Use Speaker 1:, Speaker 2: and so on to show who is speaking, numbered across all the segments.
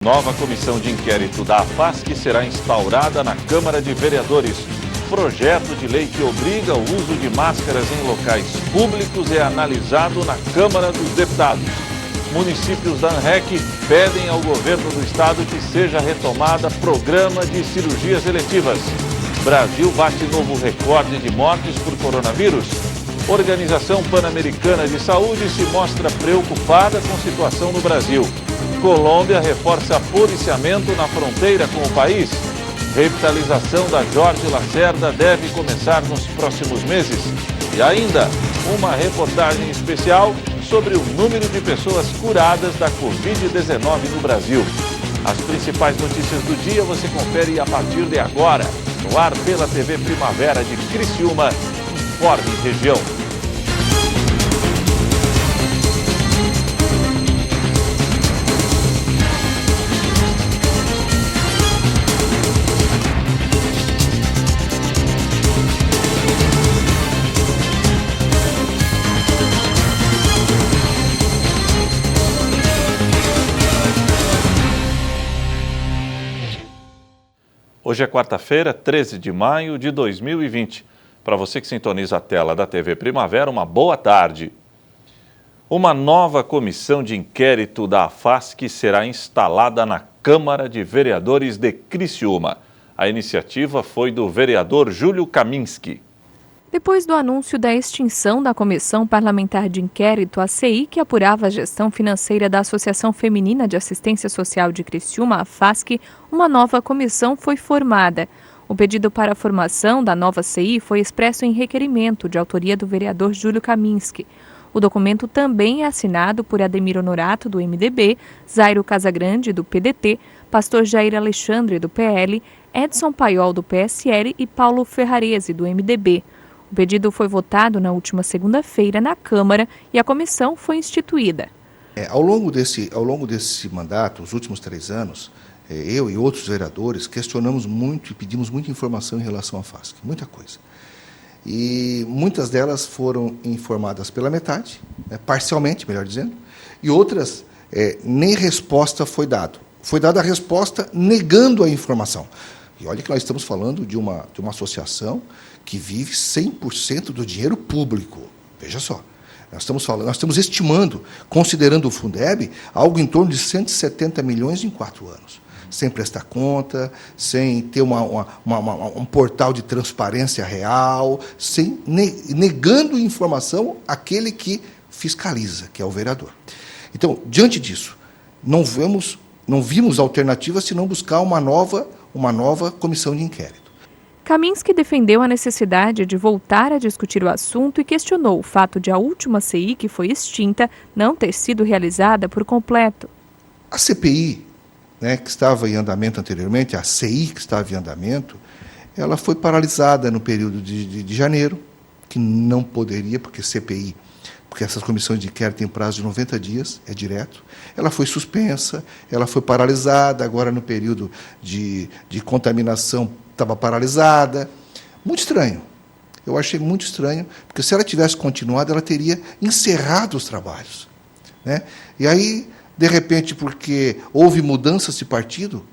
Speaker 1: Nova comissão de inquérito da AFASC será instaurada na Câmara de Vereadores. Projeto de lei que obriga o uso de máscaras em locais públicos é analisado na Câmara dos Deputados. Municípios da ANREC pedem ao governo do estado que seja retomada programa de cirurgias eletivas. Brasil bate novo recorde de mortes por coronavírus. Organização Pan-Americana de Saúde se mostra preocupada com a situação no Brasil. Colômbia reforça policiamento na fronteira com o país. Revitalização da Jorge Lacerda deve começar nos próximos meses. E ainda, uma reportagem especial sobre o número de pessoas curadas da Covid-19 no Brasil. As principais notícias do dia você confere a partir de agora, no ar pela TV Primavera de Criciúma, Informe Região. Hoje é quarta-feira, 13 de maio de 2020. Para você que sintoniza a tela da TV Primavera, uma boa tarde. Uma nova comissão de inquérito da AFASC será instalada na Câmara de Vereadores de Criciúma. A iniciativa foi do vereador Júlio Kaminski.
Speaker 2: Depois do anúncio da extinção da Comissão Parlamentar de Inquérito, a CI, que apurava a gestão financeira da Associação Feminina de Assistência Social de Criciúma, a AFASC, uma nova comissão foi formada. O pedido para a formação da nova CI foi expresso em requerimento de autoria do vereador Júlio Kaminski. O documento também é assinado por Ademir Honorato, do MDB, Zairo Casagrande, do PDT, Pastor Jair Alexandre, do PL, Edson Paiol, do PSL e Paulo Ferrarese, do MDB. O pedido foi votado na última segunda-feira na Câmara e a comissão foi instituída.
Speaker 3: Ao longo desse mandato, os últimos 3 anos, eu e outros vereadores questionamos muito e pedimos muita informação em relação à AFASC, muita coisa. E muitas delas foram informadas pela metade, parcialmente, melhor dizendo, e outras nem resposta foi dada. Foi dada a resposta negando a informação. E olha que nós estamos falando de uma associação que vive 100% do dinheiro público. Veja só, nós estamos estimando, considerando o Fundeb, algo em torno de 170 milhões em 4 anos. Sem prestar conta, sem ter um portal de transparência real, negando informação àquele que fiscaliza, que é o vereador. Então, diante disso, não vimos alternativa senão buscar uma nova comissão de inquérito.
Speaker 2: Kaminski defendeu a necessidade de voltar a discutir o assunto e questionou o fato de a última CI, que foi extinta, não ter sido realizada por completo.
Speaker 3: A CPI, que estava em andamento anteriormente, a CI que estava em andamento, ela foi paralisada no período de janeiro, que não poderia, porque essas comissões de inquérito têm prazo de 90 dias, é direto. Ela foi suspensa, ela foi paralisada, agora no período de contaminação estava paralisada. Muito estranho. Eu achei muito estranho, porque se ela tivesse continuado, ela teria encerrado os trabalhos. E aí, de repente, porque houve mudanças de partido,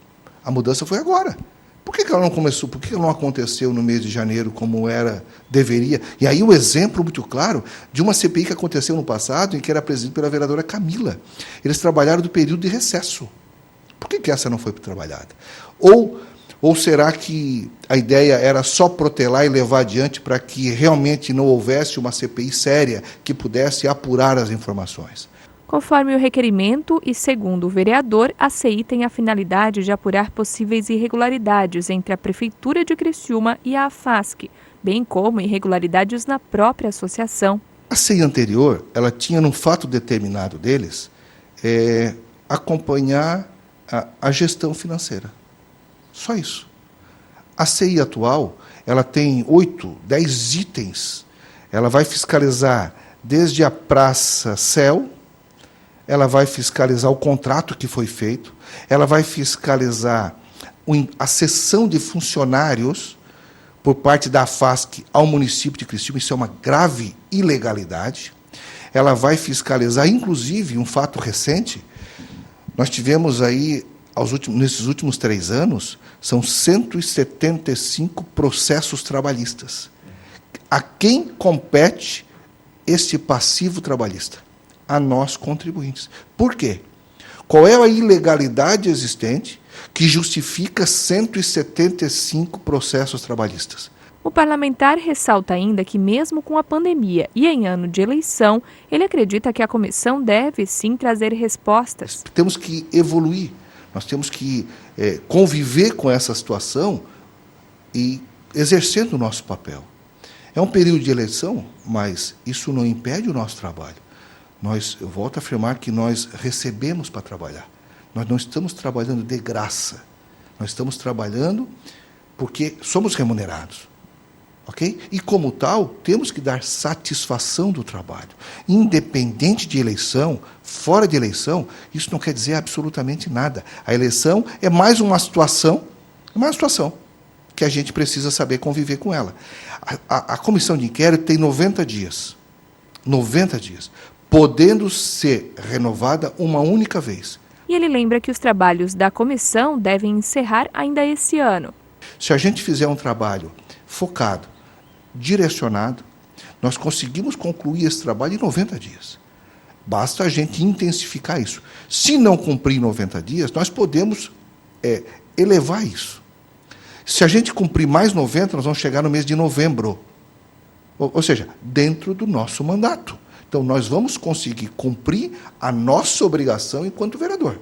Speaker 3: a mudança foi agora. Por que ela não começou? Por que ela não aconteceu no mês de janeiro como deveria? E aí o exemplo muito claro de uma CPI que aconteceu no passado, em que era presidida pela vereadora Camila. Eles trabalharam do período de recesso. Por que essa não foi trabalhada? Ou será que a ideia era só protelar e levar adiante para que realmente não houvesse uma CPI séria que pudesse apurar as informações?
Speaker 2: Conforme o requerimento e segundo o vereador, a CI tem a finalidade de apurar possíveis irregularidades entre a Prefeitura de Criciúma e a AFASC, bem como irregularidades na própria associação.
Speaker 3: A CI anterior, ela tinha, num fato determinado deles, acompanhar a gestão financeira. Só isso. A CI atual, ela tem 8, 10 itens. Ela vai fiscalizar desde a Praça Céu, ela vai fiscalizar o contrato que foi feito, ela vai fiscalizar a cessão de funcionários por parte da AFASC ao município de Criciúma, isso é uma grave ilegalidade. Ela vai fiscalizar, inclusive, um fato recente, nós tivemos aí nesses últimos 3 anos, são 175 processos trabalhistas. A quem compete este passivo trabalhista? A nós, contribuintes. Por quê? Qual é a ilegalidade existente que justifica 175 processos trabalhistas?
Speaker 2: O parlamentar ressalta ainda que, mesmo com a pandemia e em ano de eleição, ele acredita que a comissão deve sim trazer respostas.
Speaker 3: Temos que evoluir, nós temos que conviver com essa situação e exercendo o nosso papel. É um período de eleição, mas isso não impede o nosso trabalho. Eu volto a afirmar que nós recebemos para trabalhar. Nós não estamos trabalhando de graça. Nós estamos trabalhando porque somos remunerados. Okay? E, como tal, temos que dar satisfação do trabalho. Independente de eleição, fora de eleição, isso não quer dizer absolutamente nada. A eleição é mais uma situação que a gente precisa saber conviver com ela. A comissão de inquérito tem 90 dias. 90 dias. Podendo ser renovada uma única vez.
Speaker 2: E ele lembra que os trabalhos da comissão devem encerrar ainda esse ano.
Speaker 3: Se a gente fizer um trabalho focado, direcionado, nós conseguimos concluir esse trabalho em 90 dias. Basta a gente intensificar isso. Se não cumprir 90 dias, nós podemos elevar isso. Se a gente cumprir mais 90, nós vamos chegar no mês de novembro. Ou seja, dentro do nosso mandato. Então, nós vamos conseguir cumprir a nossa obrigação enquanto vereador,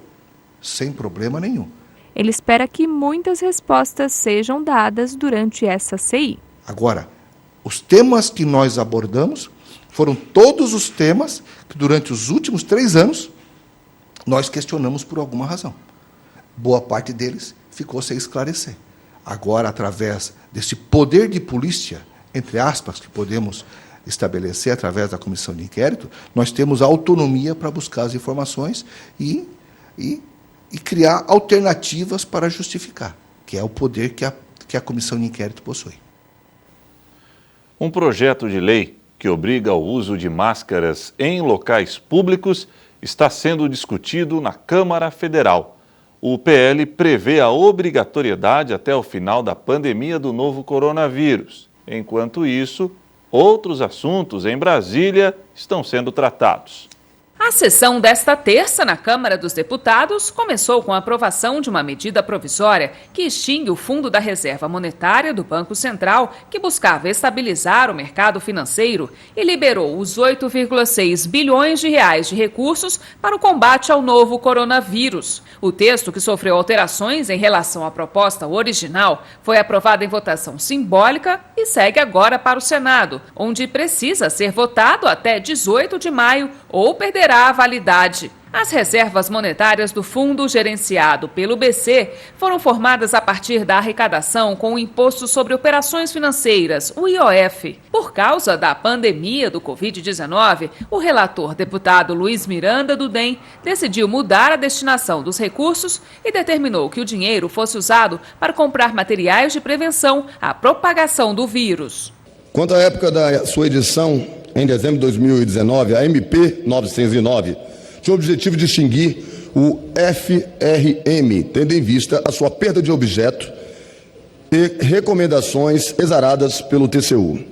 Speaker 3: sem problema nenhum.
Speaker 2: Ele espera que muitas respostas sejam dadas durante essa CI.
Speaker 3: Agora, os temas que nós abordamos foram todos os temas que, durante os últimos 3 anos, nós questionamos por alguma razão. Boa parte deles ficou sem esclarecer. Agora, através desse poder de polícia, entre aspas, que podemos estabelecer através da comissão de inquérito, nós temos autonomia para buscar as informações e criar alternativas para justificar, que é o poder que a comissão de inquérito possui.
Speaker 1: Um projeto de lei que obriga ao uso de máscaras em locais públicos está sendo discutido na Câmara Federal. O PL prevê a obrigatoriedade até o final da pandemia do novo coronavírus. Enquanto isso, outros assuntos em Brasília estão sendo tratados.
Speaker 4: A sessão desta terça na Câmara dos Deputados começou com a aprovação de uma medida provisória que extingue o Fundo da Reserva Monetária do Banco Central, que buscava estabilizar o mercado financeiro, e liberou os 8,6 bilhões de reais de recursos para o combate ao novo coronavírus. O texto, que sofreu alterações em relação à proposta original, foi aprovado em votação simbólica e segue agora para o Senado, onde precisa ser votado até 18 de maio ou perderá a validade. As reservas monetárias do fundo gerenciado pelo BC foram formadas a partir da arrecadação com o Imposto sobre Operações Financeiras, o IOF. Por causa da pandemia do Covid-19, o relator deputado Luiz Miranda, do DEM, decidiu mudar a destinação dos recursos e determinou que o dinheiro fosse usado para comprar materiais de prevenção à propagação do vírus.
Speaker 5: Quanto à época da sua edição, em dezembro de 2019, a MP 909 tinha o objetivo de extinguir o FRM, tendo em vista a sua perda de objeto e recomendações exaradas pelo TCU.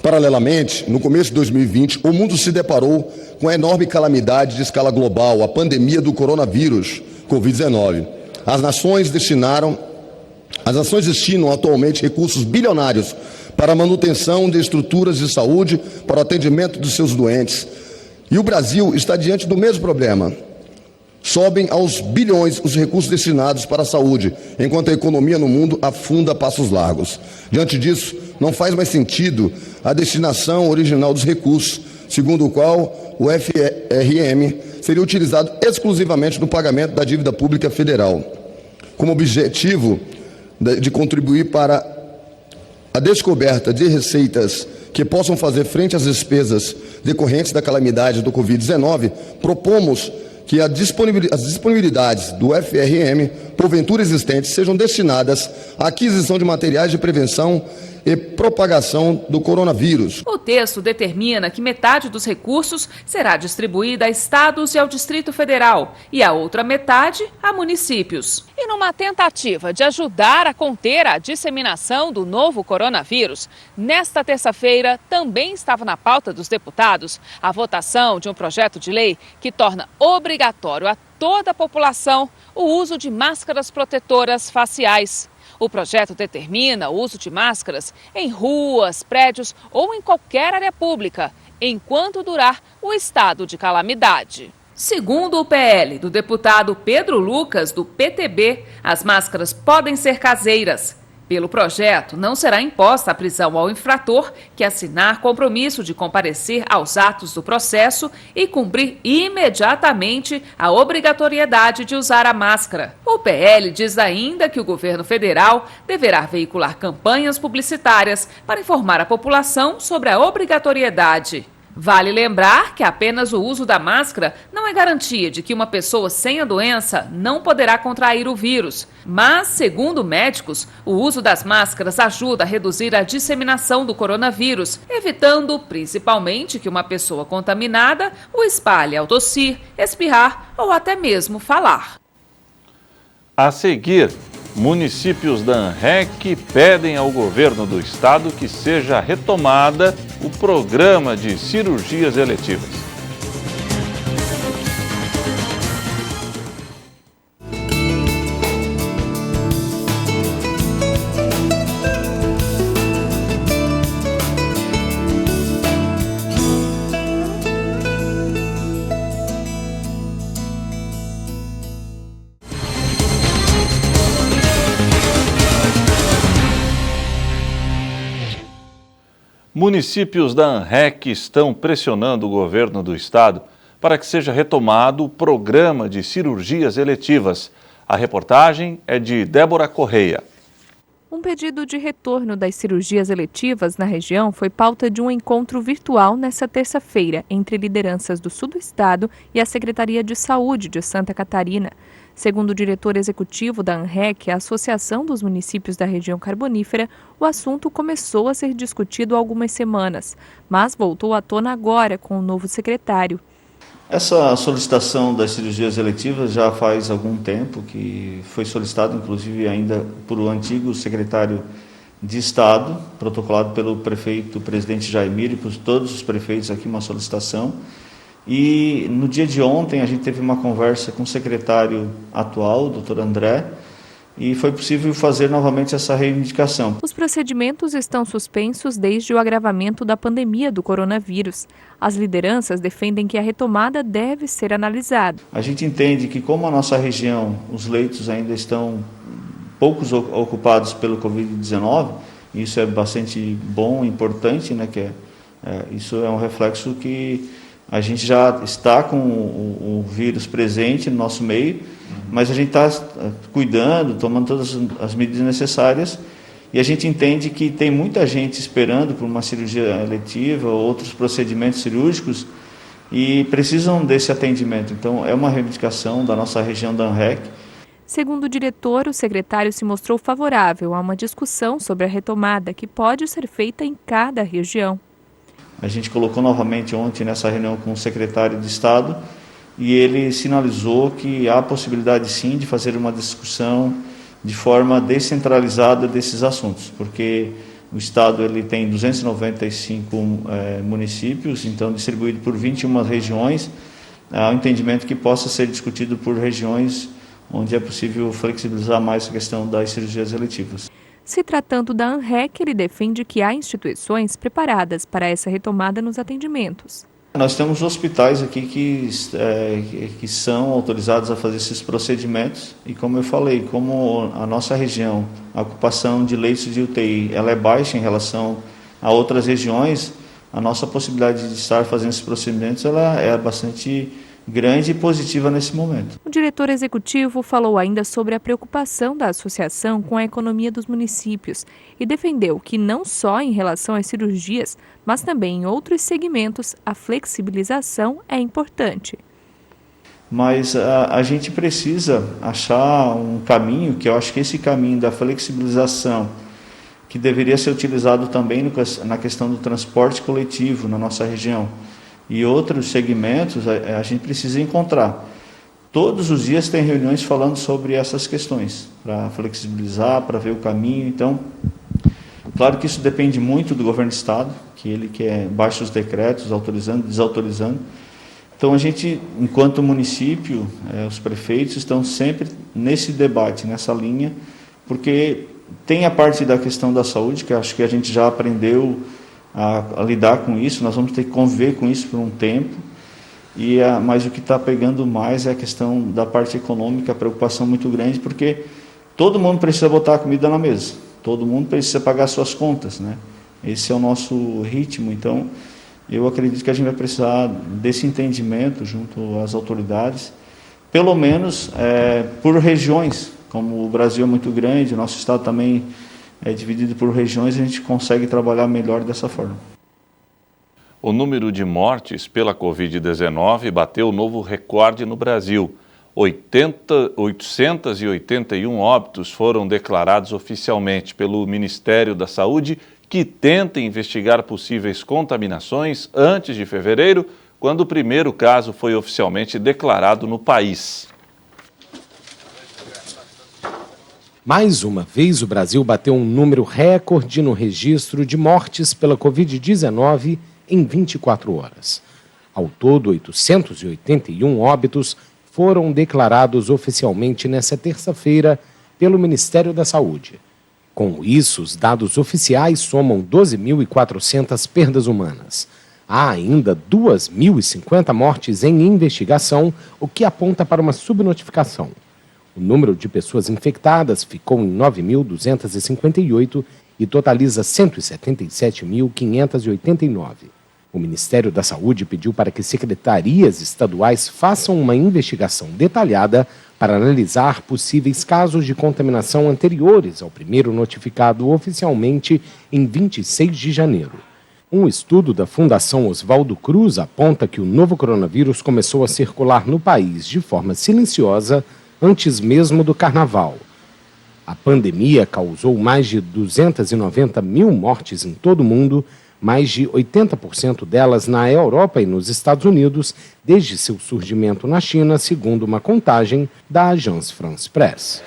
Speaker 5: Paralelamente, no começo de 2020, o mundo se deparou com a enorme calamidade de escala global, a pandemia do coronavírus, Covid-19. As nações destinam atualmente recursos bilionários para a manutenção de estruturas de saúde, para o atendimento dos seus doentes. E o Brasil está diante do mesmo problema. Sobem aos bilhões os recursos destinados para a saúde, enquanto a economia no mundo afunda a passos largos. Diante disso, não faz mais sentido a destinação original dos recursos, segundo o qual o FRM seria utilizado exclusivamente no pagamento da dívida pública federal, como objetivo de contribuir para a descoberta de receitas que possam fazer frente às despesas decorrentes da calamidade do Covid-19, propomos que as disponibilidades do FRM porventura existentes, sejam destinadas à aquisição de materiais de prevenção e propagação do coronavírus.
Speaker 4: O texto determina que metade dos recursos será distribuída a estados e ao Distrito Federal e a outra metade a municípios. E numa tentativa de ajudar a conter a disseminação do novo coronavírus, nesta terça-feira também estava na pauta dos deputados a votação de um projeto de lei que torna obrigatório a toda a população o uso de máscaras protetoras faciais. O projeto determina o uso de máscaras em ruas, prédios ou em qualquer área pública, enquanto durar o estado de calamidade. Segundo o PL do deputado Pedro Lucas, do PTB, as máscaras podem ser caseiras. Pelo projeto, não será imposta a prisão ao infrator que assinar compromisso de comparecer aos atos do processo e cumprir imediatamente a obrigatoriedade de usar a máscara. O PL diz ainda que o governo federal deverá veicular campanhas publicitárias para informar a população sobre a obrigatoriedade. Vale lembrar que apenas o uso da máscara não é garantia de que uma pessoa sem a doença não poderá contrair o vírus. Mas, segundo médicos, o uso das máscaras ajuda a reduzir a disseminação do coronavírus, evitando principalmente que uma pessoa contaminada o espalhe ao tossir, espirrar ou até mesmo falar.
Speaker 1: A seguir, municípios da ANREC pedem ao governo do estado que seja retomada o programa de cirurgias eletivas. Municípios da ANREC estão pressionando o governo do estado para que seja retomado o programa de cirurgias eletivas. A reportagem é de Débora Correia.
Speaker 2: Um pedido de retorno das cirurgias eletivas na região foi pauta de um encontro virtual nesta terça-feira entre lideranças do sul do estado e a Secretaria de Saúde de Santa Catarina. Segundo o diretor executivo da ANREC, a Associação dos Municípios da Região Carbonífera, o assunto começou a ser discutido há algumas semanas, mas voltou à tona agora com o novo secretário.
Speaker 6: Essa solicitação das cirurgias eletivas já faz algum tempo que foi solicitada, inclusive ainda por o antigo secretário de Estado, protocolado pelo prefeito presidente Jaimir e por todos os prefeitos aqui uma solicitação. E no dia de ontem a gente teve uma conversa com o secretário atual, o Dr. André, e foi possível fazer novamente essa reivindicação.
Speaker 2: Os procedimentos estão suspensos desde o agravamento da pandemia do coronavírus. As lideranças defendem que a retomada deve ser analisada.
Speaker 6: A gente entende que como a nossa região, os leitos ainda estão poucos ocupados pelo Covid-19, isso é bastante bom, importante, né? Isso é um reflexo que a gente já está com o vírus presente no nosso meio, mas a gente está cuidando, tomando todas as medidas necessárias, e a gente entende que tem muita gente esperando por uma cirurgia eletiva ou outros procedimentos cirúrgicos e precisam desse atendimento. Então, é uma reivindicação da nossa região da ANREC.
Speaker 2: Segundo o diretor, o secretário se mostrou favorável a uma discussão sobre a retomada que pode ser feita em cada região.
Speaker 6: A gente colocou novamente ontem nessa reunião com o secretário de Estado e ele sinalizou que há possibilidade sim de fazer uma discussão de forma descentralizada desses assuntos, porque o Estado ele tem 295 municípios, então distribuído por 21 regiões, há um entendimento que possa ser discutido por regiões onde é possível flexibilizar mais a questão das cirurgias eletivas.
Speaker 2: Se tratando da ANREC, ele defende que há instituições preparadas para essa retomada nos atendimentos.
Speaker 6: Nós temos hospitais aqui que são autorizados a fazer esses procedimentos e, como eu falei, como a nossa região, a ocupação de leitos de UTI, ela é baixa em relação a outras regiões, a nossa possibilidade de estar fazendo esses procedimentos ela é bastante grande e positiva nesse momento.
Speaker 2: O diretor executivo falou ainda sobre a preocupação da associação com a economia dos municípios e defendeu que não só em relação às cirurgias, mas também em outros segmentos, a flexibilização é importante.
Speaker 6: mas a gente precisa achar um caminho, que eu acho que esse caminho da flexibilização, que deveria ser utilizado também na questão do transporte coletivo na nossa região e outros segmentos, a gente precisa encontrar. Todos os dias tem reuniões falando sobre essas questões, para flexibilizar, para ver o caminho. Então, claro que isso depende muito do governo do Estado, que ele quer baixa os decretos, autorizando, desautorizando. Então, a gente, enquanto município, os prefeitos estão sempre nesse debate, nessa linha, porque tem a parte da questão da saúde, que acho que a gente já aprendeu a lidar com isso, nós vamos ter que conviver com isso por um tempo, mas o que está pegando mais é a questão da parte econômica, a preocupação muito grande, porque todo mundo precisa botar a comida na mesa, todo mundo precisa pagar suas contas, né? Esse é o nosso ritmo, então eu acredito que a gente vai precisar desse entendimento junto às autoridades, pelo menos por regiões. Como o Brasil é muito grande, o nosso estado também é dividido por regiões, a gente consegue trabalhar melhor dessa forma.
Speaker 1: O número de mortes pela Covid-19 bateu novo recorde no Brasil. 881 óbitos foram declarados oficialmente pelo Ministério da Saúde, que tenta investigar possíveis contaminações antes de fevereiro, quando o primeiro caso foi oficialmente declarado no país.
Speaker 7: Mais uma vez, o Brasil bateu um número recorde no registro de mortes pela Covid-19 em 24 horas. Ao todo, 881 óbitos foram declarados oficialmente nesta terça-feira pelo Ministério da Saúde. Com isso, os dados oficiais somam 12.400 perdas humanas. Há ainda 2.050 mortes em investigação, o que aponta para uma subnotificação. O número de pessoas infectadas ficou em 9.258 e totaliza 177.589. O Ministério da Saúde pediu para que secretarias estaduais façam uma investigação detalhada para analisar possíveis casos de contaminação anteriores ao primeiro notificado oficialmente em 26 de janeiro. Um estudo da Fundação Oswaldo Cruz aponta que o novo coronavírus começou a circular no país de forma silenciosa antes mesmo do Carnaval. A pandemia causou mais de 290 mil mortes em todo o mundo, mais de 80% delas na Europa e nos Estados Unidos, desde seu surgimento na China, segundo uma contagem da Agence France Presse.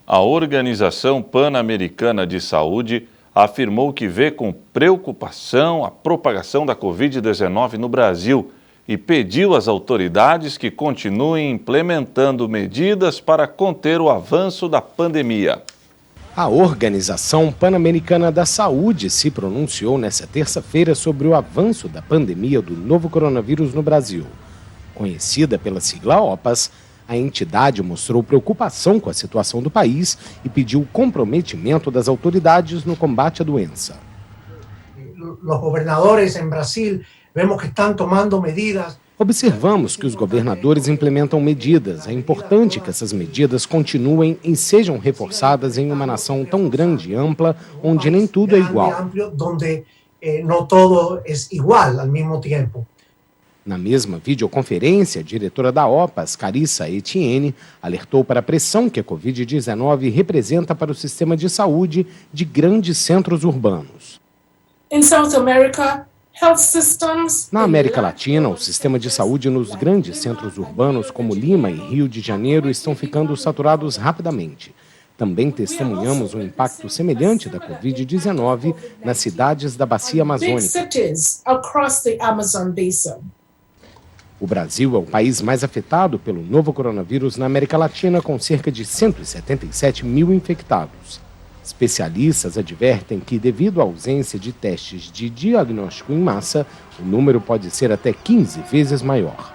Speaker 1: A Organização Pan-Americana de Saúde afirmou que vê com preocupação a propagação da Covid-19 no Brasil e pediu às autoridades que continuem implementando medidas para conter o avanço da pandemia.
Speaker 7: A Organização Pan-Americana da Saúde se pronunciou nesta terça-feira sobre o avanço da pandemia do novo coronavírus no Brasil. Conhecida pela sigla OPAS, a entidade mostrou preocupação com a situação do país e pediu o comprometimento das autoridades no combate à doença.
Speaker 8: Os governadores em Brasil vemos que estão tomando medidas.
Speaker 7: Observamos que os governadores implementam medidas. É importante que essas medidas continuem e sejam reforçadas em uma nação tão grande e ampla, onde nem tudo é igual.
Speaker 8: Onde não todo é igual ao mesmo tempo.
Speaker 7: Na mesma videoconferência, a diretora da OPAS, Carissa Etienne, alertou para a pressão que a Covid-19 representa para o sistema de saúde de grandes centros urbanos. Na América Latina, o sistema de saúde nos grandes centros urbanos como Lima e Rio de Janeiro estão ficando saturados rapidamente. Também testemunhamos um impacto semelhante da Covid-19 nas cidades da Bacia Amazônica. O Brasil é o país mais afetado pelo novo coronavírus na América Latina, com cerca de 177 mil infectados. Especialistas advertem que, devido à ausência de testes de diagnóstico em massa, o número pode ser até 15 vezes maior.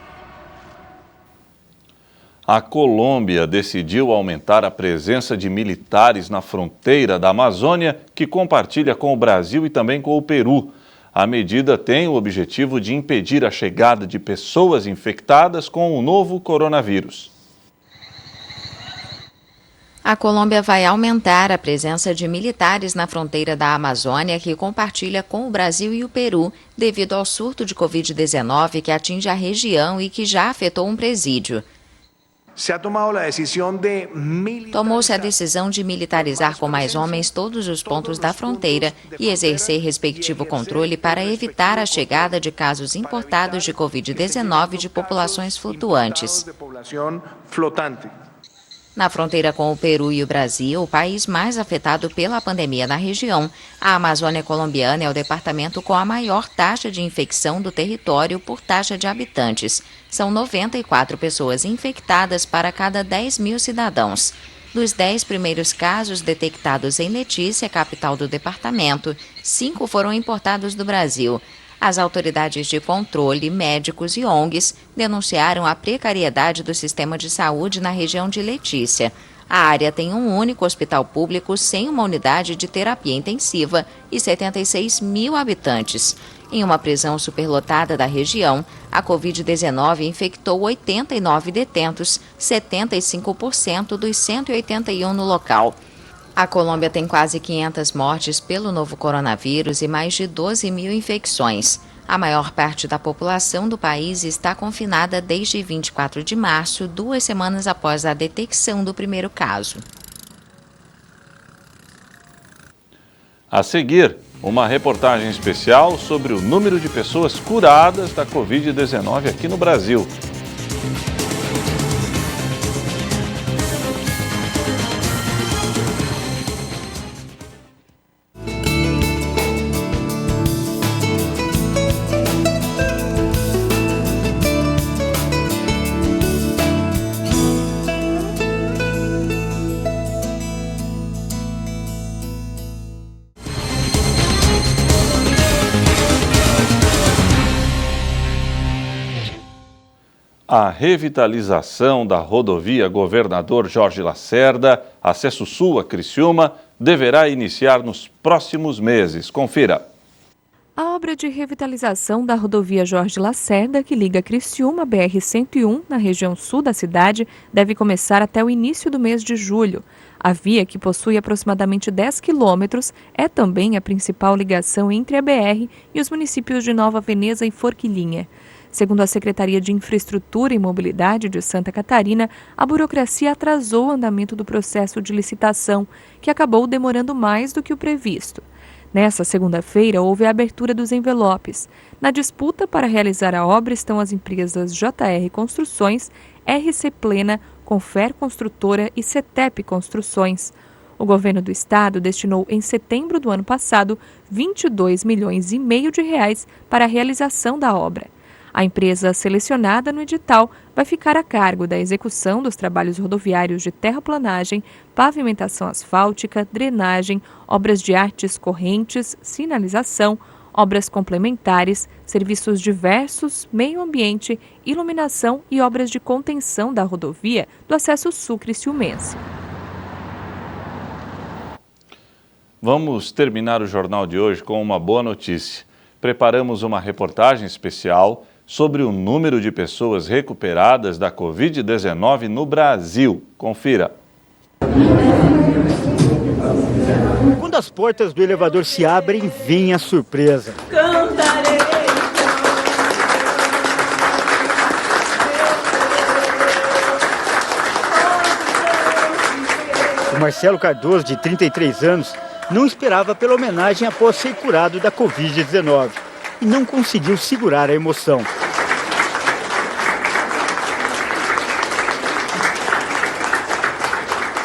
Speaker 1: A Colômbia decidiu aumentar a presença de militares na fronteira da Amazônia, que compartilha com o Brasil e também com o Peru. A medida tem o objetivo de impedir a chegada de pessoas infectadas com o novo coronavírus.
Speaker 9: A Colômbia vai aumentar a presença de militares na fronteira da Amazônia, que compartilha com o Brasil e o Peru, devido ao surto de Covid-19 que atinge a região e que já afetou um presídio. Tomou-se a decisão de militarizar com mais homens todos os pontos da fronteira e exercer respectivo controle para evitar a chegada de casos importados de Covid-19 de populações flutuantes. Na fronteira com o Peru e o Brasil, o país mais afetado pela pandemia na região, a Amazônia colombiana é o departamento com a maior taxa de infecção do território por taxa de habitantes. São 94 pessoas infectadas para cada 10 mil cidadãos. Dos 10 primeiros casos detectados em Letícia, capital do departamento, 5 foram importados do Brasil. As autoridades de controle, médicos e ONGs denunciaram a precariedade do sistema de saúde na região de Letícia. A área tem um único hospital público sem uma unidade de terapia intensiva e 76 mil habitantes. Em uma prisão superlotada da região, a Covid-19 infectou 89 detentos, 75% dos 181 no local. A Colômbia tem quase 500 mortes pelo novo coronavírus e mais de 12 mil infecções. A maior parte da população do país está confinada desde 24 de março, 2 semanas após a detecção do primeiro caso.
Speaker 1: A seguir, uma reportagem especial sobre o número de pessoas curadas da Covid-19 aqui no Brasil. A revitalização da rodovia Governador Jorge Lacerda, acesso sul a Criciúma, deverá iniciar nos próximos meses. Confira.
Speaker 2: A obra de revitalização da rodovia Jorge Lacerda, que liga Criciúma à BR-101, na região sul da cidade, deve começar até o início do mês de julho. A via, que possui aproximadamente 10 quilômetros, é também a principal ligação entre a BR e os municípios de Nova Veneza e Forquilinha. Segundo a Secretaria de Infraestrutura e Mobilidade de Santa Catarina, a burocracia atrasou o andamento do processo de licitação, que acabou demorando mais do que o previsto. Nessa segunda-feira, houve a abertura dos envelopes. Na disputa para realizar a obra estão as empresas JR Construções, RC Plena, Confer Construtora e CETEP Construções. O governo do estado destinou em setembro do ano passado 22,5 milhões de reais para a realização da obra. A empresa selecionada no edital vai ficar a cargo da execução dos trabalhos rodoviários de terraplanagem, pavimentação asfáltica, drenagem, obras de artes correntes, sinalização, obras complementares, serviços diversos, meio ambiente, iluminação e obras de contenção da rodovia do acesso sul criciumense.
Speaker 1: Vamos terminar o jornal de hoje com uma boa notícia. Preparamos uma reportagem especial sobre o número de pessoas recuperadas da Covid-19 no Brasil. Confira.
Speaker 10: Quando as portas do elevador se abrem, vem a surpresa. O Marcelo Cardoso, de 33 anos, não esperava pela homenagem após ser curado da Covid-19 e não conseguiu segurar a emoção.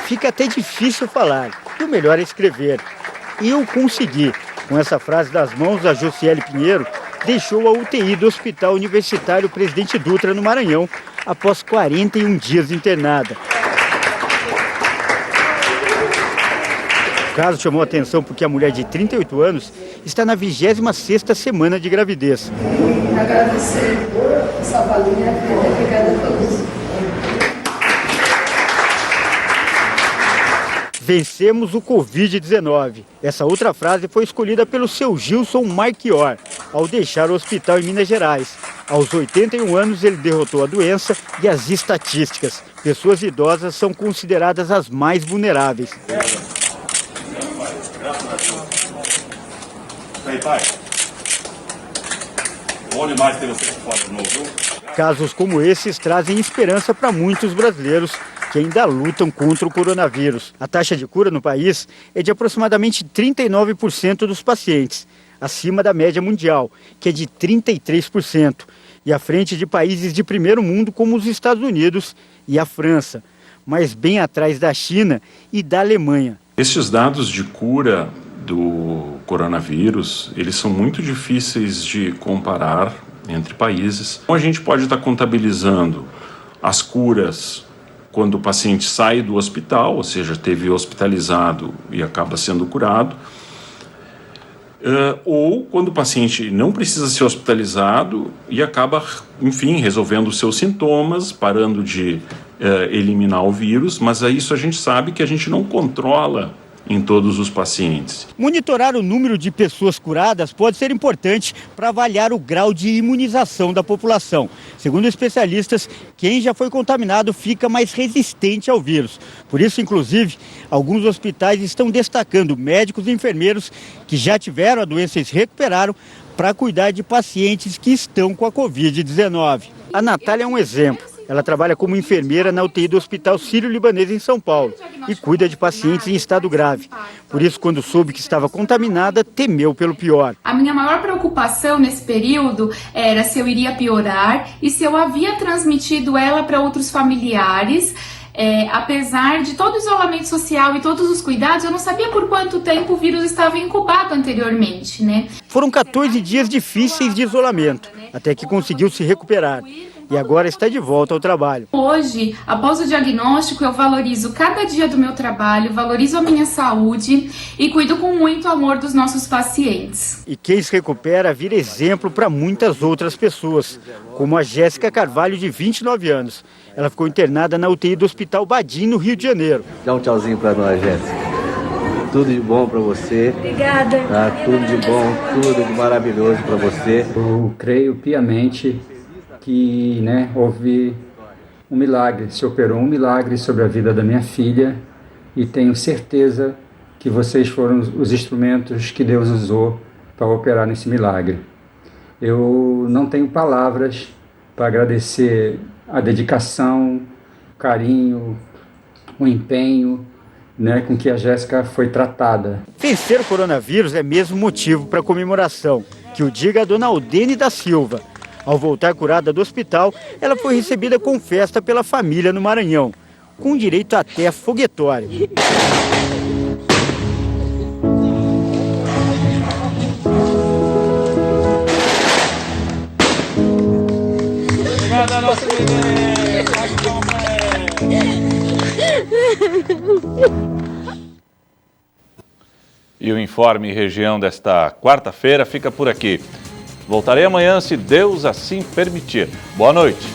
Speaker 10: Fica até difícil falar, e o melhor é escrever. E eu consegui. Com essa frase das mãos, a Josiele Pinheiro deixou a UTI do Hospital Universitário Presidente Dutra, no Maranhão, após 41 dias internada. O caso chamou a atenção porque a mulher de 38 anos está na 26ª semana de gravidez.
Speaker 11: Agradecer, salvar a minha vida, obrigada a todos.
Speaker 10: Vencemos o Covid-19. Essa outra frase foi escolhida pelo seu Gilson Marchior, ao deixar o hospital em Minas Gerais. Aos 81 anos, ele derrotou a doença e as estatísticas. Pessoas idosas são consideradas as mais vulneráveis.
Speaker 12: Aí, pai. Bom demais ter você fora de novo, viu?
Speaker 10: Casos como esses trazem esperança para muitos brasileiros que ainda lutam contra o coronavírus. A taxa de cura no país é de aproximadamente 39% dos pacientes, acima da média mundial, que é de 33%, e à frente de países de primeiro mundo como os Estados Unidos e a França, mas bem atrás da China e da Alemanha.
Speaker 13: Estes dados de cura do coronavírus, eles são muito difíceis de comparar entre países. Então, a gente pode estar contabilizando as curas quando o paciente sai do hospital, ou seja, teve hospitalizado e acaba sendo curado, ou quando o paciente não precisa ser hospitalizado e acaba, enfim, resolvendo os seus sintomas, parando de eliminar o vírus, mas isso a gente sabe que a gente não controla em todos os pacientes.
Speaker 10: Monitorar o número de pessoas curadas pode ser importante para avaliar o grau de imunização da população. Segundo especialistas, quem já foi contaminado fica mais resistente ao vírus. Por isso, inclusive, alguns hospitais estão destacando médicos e enfermeiros que já tiveram a doença e se recuperaram para cuidar de pacientes que estão com a Covid-19. A Natália é um exemplo. Ela trabalha como enfermeira na UTI do Hospital Sírio-Libanês em São Paulo e cuida de pacientes em estado grave. Por isso, quando soube que estava contaminada, temeu pelo pior.
Speaker 14: A minha maior preocupação nesse período era se eu iria piorar e se eu havia transmitido ela para outros familiares. Apesar de todo o isolamento social e todos os cuidados, eu não sabia por quanto tempo o vírus estava incubado anteriormente, né?
Speaker 10: Foram 14 dias difíceis de isolamento, até que conseguiu se recuperar. E agora está de volta ao trabalho.
Speaker 14: Hoje, após o diagnóstico, eu valorizo cada dia do meu trabalho, valorizo a minha saúde e cuido com muito amor dos nossos pacientes.
Speaker 10: E quem se recupera vira exemplo para muitas outras pessoas, como a Jéssica Carvalho, de 29 anos. Ela ficou internada na UTI do Hospital Badim, no Rio de Janeiro.
Speaker 15: Dá um tchauzinho para nós, Jéssica. Tudo de bom para você.
Speaker 16: Obrigada.
Speaker 15: Tá? Tudo de bom, tudo de maravilhoso para você.
Speaker 17: Eu creio piamente que houve um milagre, se operou um milagre sobre a vida da minha filha e tenho certeza que vocês foram os instrumentos que Deus usou para operar nesse milagre. Eu não tenho palavras para agradecer a dedicação, o carinho, o empenho com que a Jéssica foi tratada.
Speaker 10: Vencer o coronavírus é mesmo motivo para comemoração, que o diga a dona Aldene da Silva. Ao voltar curada do hospital, ela foi recebida com festa pela família no Maranhão, com direito até a foguetório.
Speaker 1: Obrigada, nossa menina! E o Informe Região desta quarta-feira fica por aqui. Voltarei amanhã, se Deus assim permitir. Boa noite.